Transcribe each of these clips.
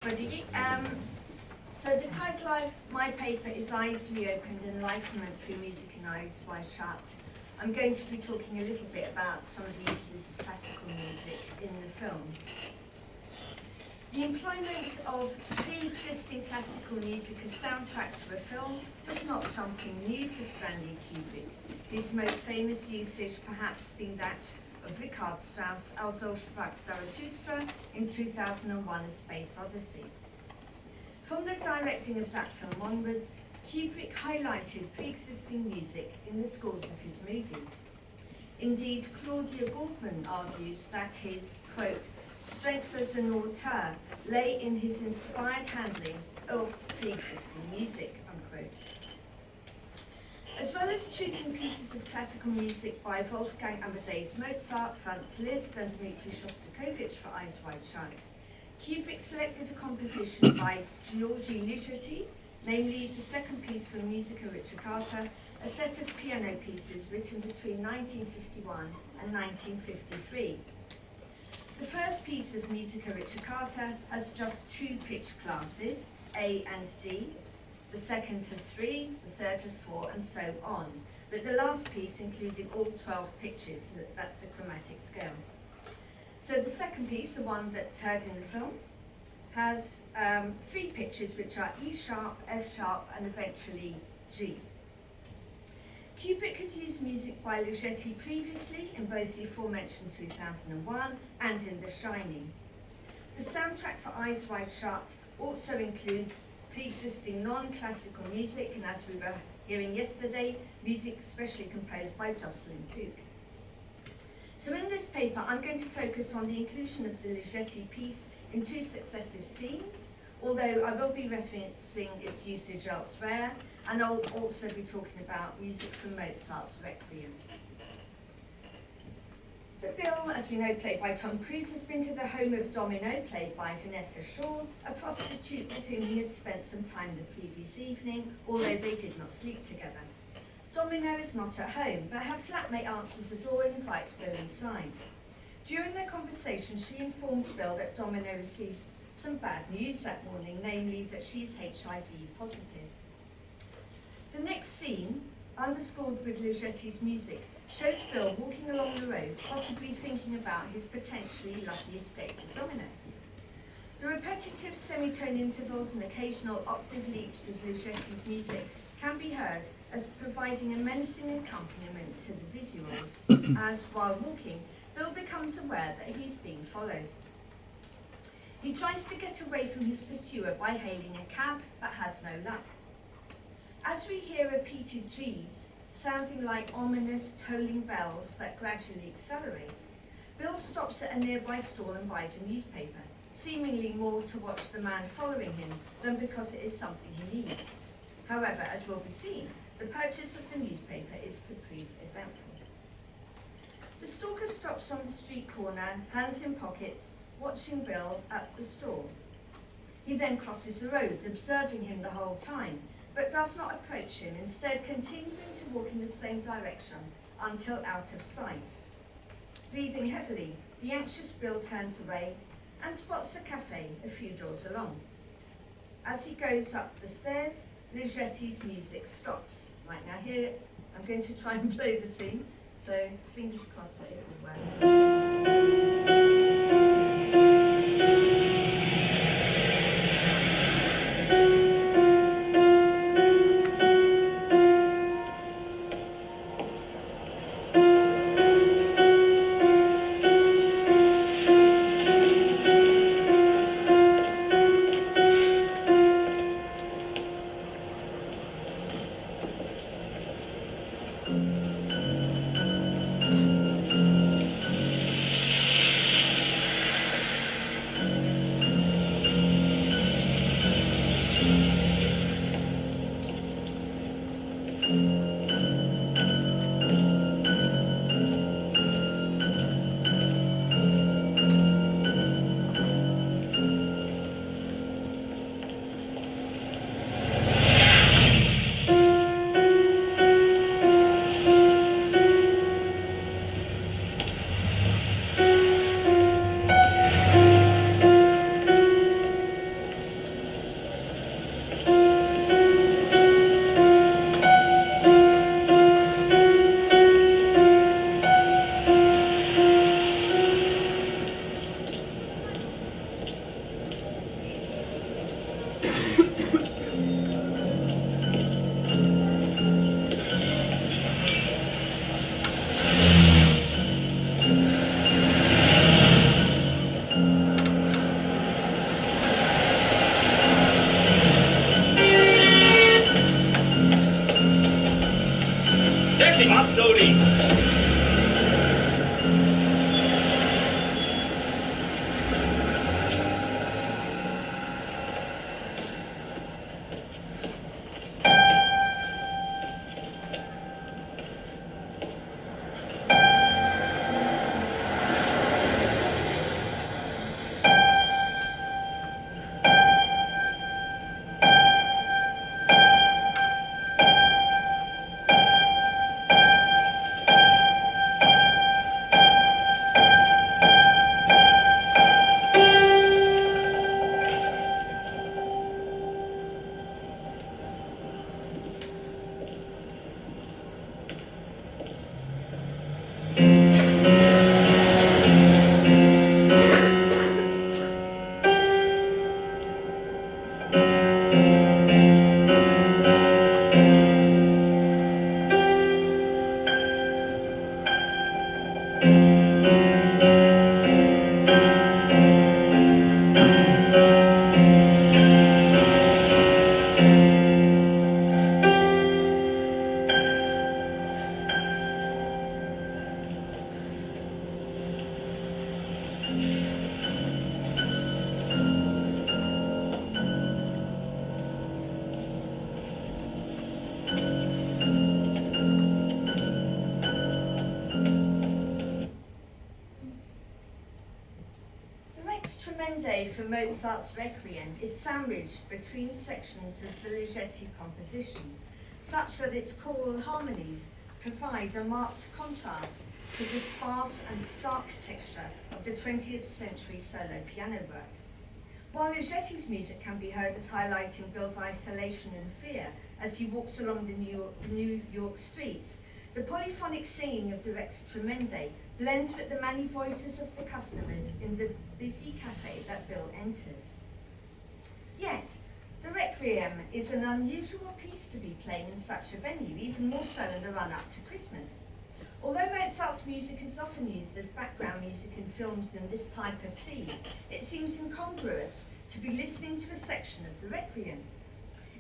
Everybody. So the title of my paper is Eyes Reopened, Enlightenment Through Music and Eyes Wide Shut. I'm going to be talking a little bit about some of the uses of classical music in the film. The employment of pre-existing classical music as soundtrack to a film was not something new for Stanley Kubrick, his most famous usage perhaps being that of Richard Strauss' Also sprach Zarathustra in 2001: A Space Odyssey. From the directing of that film onwards, Kubrick highlighted pre-existing music in the scores of his movies. Indeed, Claudia Goldman argues that his, quote, strength as an auteur lay in his inspired handling of pre-existing music, unquote. As well as choosing pieces of classical music by Wolfgang Amadeus Mozart, Franz Liszt and Dmitri Shostakovich for Eyes Wide Shut, Kubrick selected a composition by György Ligeti, namely the second piece from Musica Ricercata, a set of piano pieces written between 1951 and 1953. The first piece of Musica Ricercata has just two pitch classes, A and D. The second has 3, the third has 4, and so on. But the last piece included all 12 pitches, that's the chromatic scale. So the second piece, the one that's heard in the film, has 3 pitches, which are E sharp, F sharp, and eventually G. Kubrick had used music by Ligeti previously in both the aforementioned 2001 and in The Shining. The soundtrack for Eyes Wide Shut also includes pre-existing non-classical music, and as we were hearing yesterday, music especially composed by Josephine. So in this paper, I'm going to focus on the inclusion of the Ligeti piece in 2 successive scenes, although I will be referencing its usage elsewhere, and I'll also be talking about music from Mozart's Requiem. So Bill, as we know, played by Tom Cruise, has been to the home of Domino, played by Vanessa Shaw, a prostitute with whom he had spent some time the previous evening, although they did not sleep together. Domino is not at home, but her flatmate answers the door and invites Bill inside. During their conversation, she informs Bill that Domino received some bad news that morning, namely that she is HIV positive. The next scene, underscored with Ligeti's music, shows Bill walking along the road, possibly thinking about his potentially lucky escape with Domino. The repetitive semitone intervals and occasional octave leaps of Ligeti's music can be heard as providing a menacing accompaniment to the visuals, as while walking, Bill becomes aware that he's being followed. He tries to get away from his pursuer by hailing a cab, but has no luck. As we hear repeated G's, sounding like ominous tolling bells that gradually accelerate, Bill stops at a nearby stall and buys a newspaper, seemingly more to watch the man following him than because it is something he needs. However, as will be seen, the purchase of the newspaper is to prove eventful. The stalker stops on the street corner, hands in pockets, watching Bill at the stall. He then crosses the road, observing him the whole time, but does not approach him, instead continuing to walk in the same direction until out of sight. Breathing heavily, the anxious Bill turns away and spots a cafe a few doors along. As he goes up the stairs, Ligeti's music stops. Right now here, I'm going to try and play the scene, so fingers crossed that it will work. Stop doting. For Mozart's Requiem is sandwiched between sections of the Ligeti composition, such that its choral harmonies provide a marked contrast to the sparse and stark texture of the 20th century solo piano work. While Ligeti's music can be heard as highlighting Bill's isolation and fear as he walks along the New York streets, the polyphonic singing of the Rex Tremende blends with the many voices of the customers in the busy cafe that Bill enters. Yet, the Requiem is an unusual piece to be playing in such a venue, even more so in the run-up to Christmas. Although Mozart's music is often used as background music in films in this type of scene, it seems incongruous to be listening to a section of the Requiem.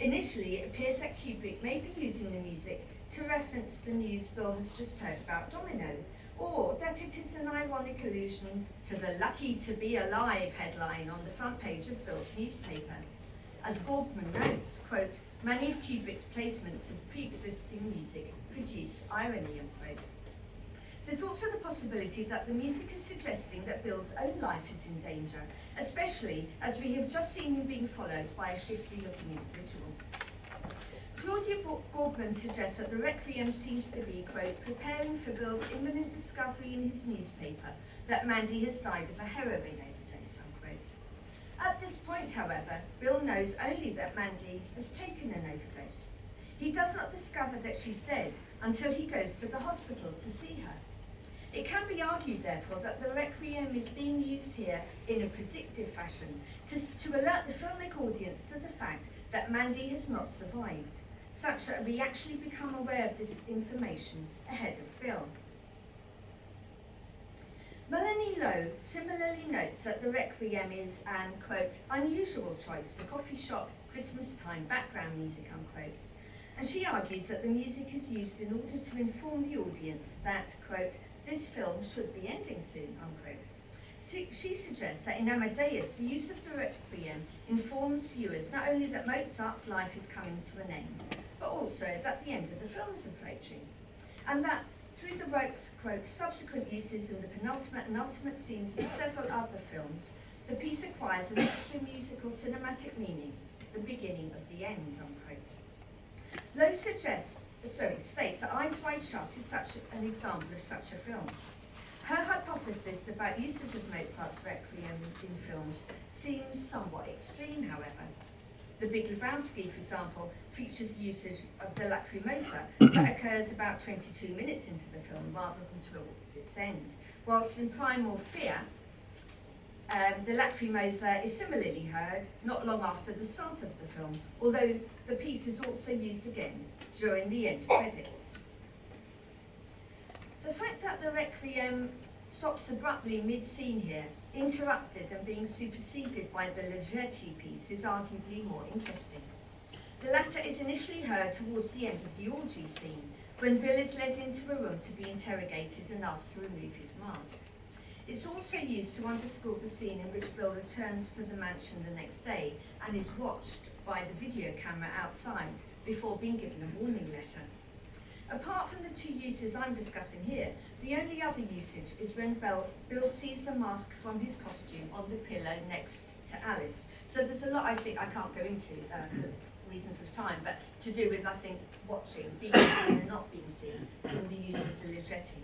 Initially, it appears that Kubrick may be using the music to reference the news Bill has just heard about Domino, or that it is an ironic allusion to the "lucky to be alive" headline on the front page of Bill's newspaper. As Goldman notes, quote, many of Kubrick's placements of pre-existing music produce irony, unquote. There's also the possibility that the music is suggesting that Bill's own life is in danger, especially as we have just seen him being followed by a shifty-looking individual. Claudia Goldman suggests that the Requiem seems to be, quote, preparing for Bill's imminent discovery in his newspaper that Mandy has died of a heroin overdose, unquote. At this point, however, Bill knows only that Mandy has taken an overdose. He does not discover that she's dead until he goes to the hospital to see her. It can be argued, therefore, that the Requiem is being used here in a predictive fashion to alert the filmic audience to the fact that Mandy has not survived, such that we actually become aware of this information ahead of Bill. Melanie Lowe similarly notes that the Requiem is an, quote, unusual choice for coffee shop, Christmas time background music, unquote. And she argues that the music is used in order to inform the audience that, quote, this film should be ending soon, unquote. She suggests that in Amadeus, the use of the Requiem informs viewers not only that Mozart's life is coming to an end, but also that the end of the film is approaching. And that through the work's, quote, subsequent uses in the penultimate and ultimate scenes of several other films, the piece acquires an extra musical cinematic meaning, the beginning of the end, unquote. Lowe states that Eyes Wide Shut is such an example of such a film. Her hypothesis about uses of Mozart's Requiem in films seems somewhat extreme, however. The Big Lebowski, for example, features usage of the Lacrimosa that occurs about 22 minutes into the film rather than towards its end, whilst in Primal Fear, the Lacrimosa is similarly heard not long after the start of the film, although the piece is also used again during the end credits. The fact that the Requiem stops abruptly mid-scene here, interrupted and being superseded by the Ligeti piece, is arguably more interesting. The latter is initially heard towards the end of the orgy scene, when Bill is led into a room to be interrogated and asked to remove his mask. It's also used to underscore the scene in which Bill returns to the mansion the next day and is watched by the video camera outside before being given a warning letter. Apart from the two uses I'm discussing here, the only other usage is when Bill sees the mask from his costume on the pillow next to Alice. So there's a lot I think I can't go into for reasons of time, but to do with, I think, watching, being seen and not being seen, and the use of the Ligeti.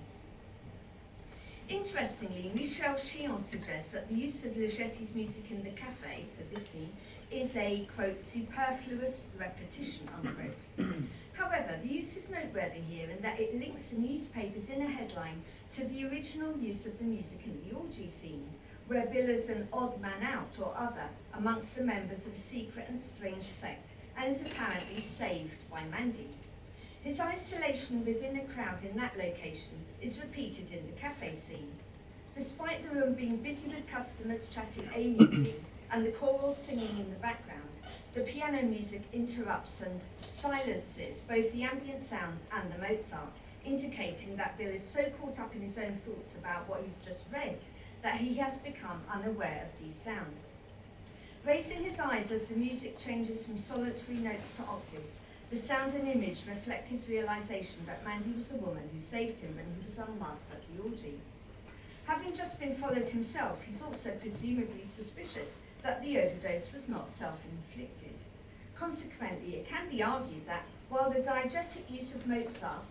Interestingly, Michel Chion suggests that the use of Ligeti's music in the cafe, so this scene, is a, quote, superfluous repetition, unquote. However, the use is noteworthy here in that it links the newspaper's inner headline to the original use of the music in the orgy scene, where Bill is an odd man out or other amongst the members of a secret and strange sect, and is apparently saved by Mandy. His isolation within a crowd in that location is repeated in the cafe scene. Despite the room being busy with customers chatting amiably and the choral singing in the background, the piano music interrupts and silences both the ambient sounds and the Mozart, indicating that Bill is so caught up in his own thoughts about what he's just read that he has become unaware of these sounds. Raising his eyes as the music changes from solitary notes to octaves, the sound and image reflect his realization that Mandy was a woman who saved him when he was unmasked at the orgy. Having just been followed himself, he's also presumably suspicious that the overdose was not self-inflicted. Consequently, it can be argued that while the diegetic use of Mozart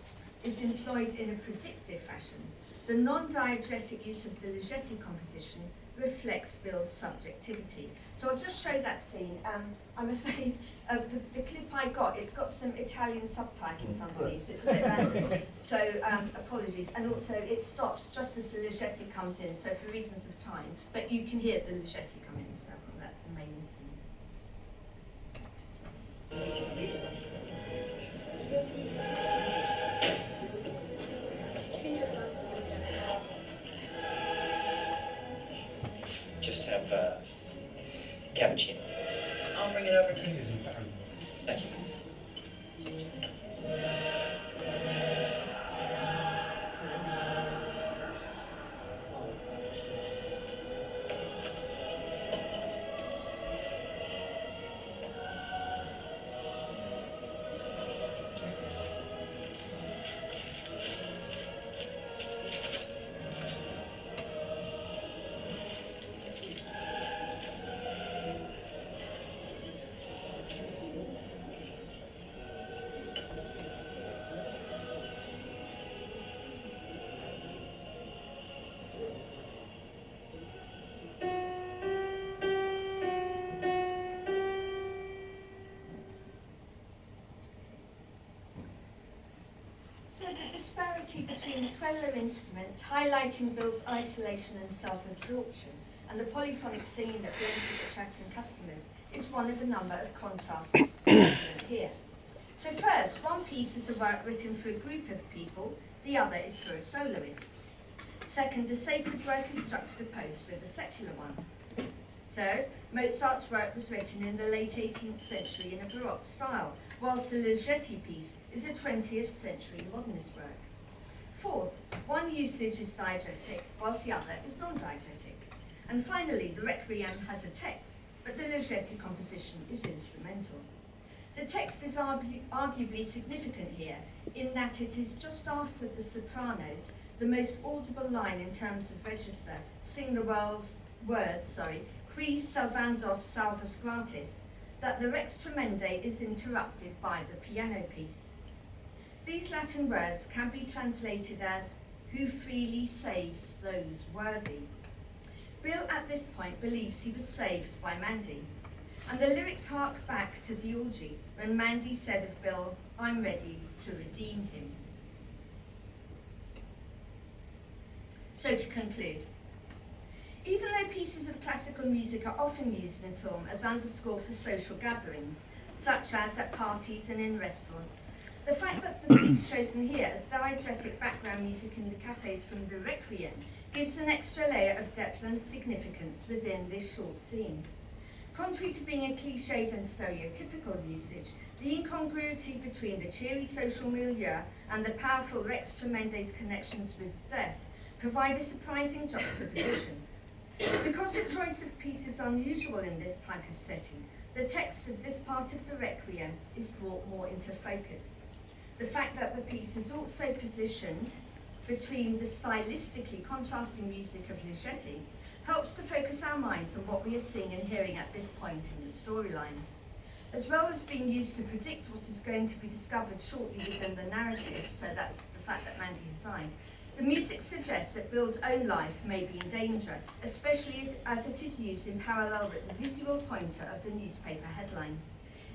is employed in a predictive fashion, the non-diegetic use of the Ligeti composition reflects Bill's subjectivity. So I'll just show that scene. I'm afraid the clip I got, it's got some Italian subtitles underneath. It's a bit random. So apologies. And also it stops just as the Ligeti comes in, so for reasons of time. But you can hear the Ligeti come in, so I think that's the main thing. Just have cappuccino. I'll bring it over to you. Thank you. The disparity between the solo instruments, highlighting Bill's isolation and self-absorption, and the polyphonic singing that blends with the chattering customers is one of a number of contrasts present here. So first, one piece is a work written for a group of people, the other is for a soloist. Second, the sacred work is juxtaposed with the secular one. Third, Mozart's work was written in the late 18th century in a Baroque style, whilst the Ligeti piece is a 20th century modernist work. Fourth, one usage is diegetic, whilst the other is non-diegetic. And finally, the Requiem has a text, but the Ligeti composition is instrumental. The text is arguably significant here, in that it is just after the sopranos, the most audible line in terms of register, sing the words, qui salvandos salvus grantis, that the Rex Tremendae is interrupted by the piano piece. These Latin words can be translated as, who freely saves those worthy. Bill at this point believes he was saved by Mandy, and the lyrics hark back to the orgy when Mandy said of Bill, I'm ready to redeem him. So to conclude, even though pieces of classical music are often used in film as underscore for social gatherings, such as at parties and in restaurants, the fact that the piece chosen here as diegetic background music in the cafes from the Requiem gives an extra layer of depth and significance within this short scene. Contrary to being a cliched and stereotypical usage, the incongruity between the cheery social milieu and the powerful Rex Tremende's connections with death provide a surprising juxtaposition. Because the choice of piece is unusual in this type of setting, the text of this part of the Requiem is brought more into focus. The fact that the piece is also positioned between the stylistically contrasting music of Ligeti helps to focus our minds on what we are seeing and hearing at this point in the storyline. As well as being used to predict what is going to be discovered shortly within the narrative, so that's the fact that Mandy has died, the music suggests that Bill's own life may be in danger, especially as it is used in parallel with the visual pointer of the newspaper headline.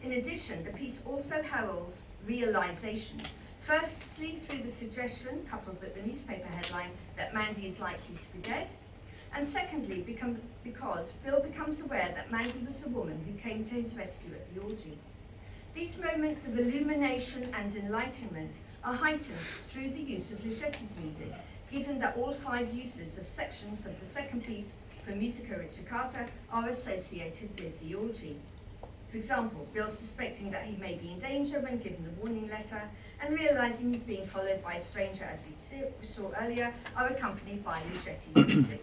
In addition, the piece also heralds realization, firstly through the suggestion, coupled with the newspaper headline, that Mandy is likely to be dead, and secondly, because Bill becomes aware that Mandy was the woman who came to his rescue at the orgy. These moments of illumination and enlightenment are heightened through the use of Ligeti's music, given that all 5 uses of sections of the second piece from Musica Riccicata are associated with the orgy. For example, Bill suspecting that he may be in danger when given the warning letter, and realizing he's being followed by a stranger, as we saw earlier, are accompanied by Ligeti's music.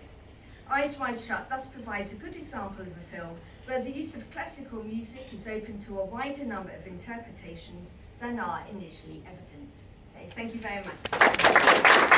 Eyes Wide Shut thus provides a good example of a film where the use of classical music is open to a wider number of interpretations than are initially evident. Okay, thank you very much.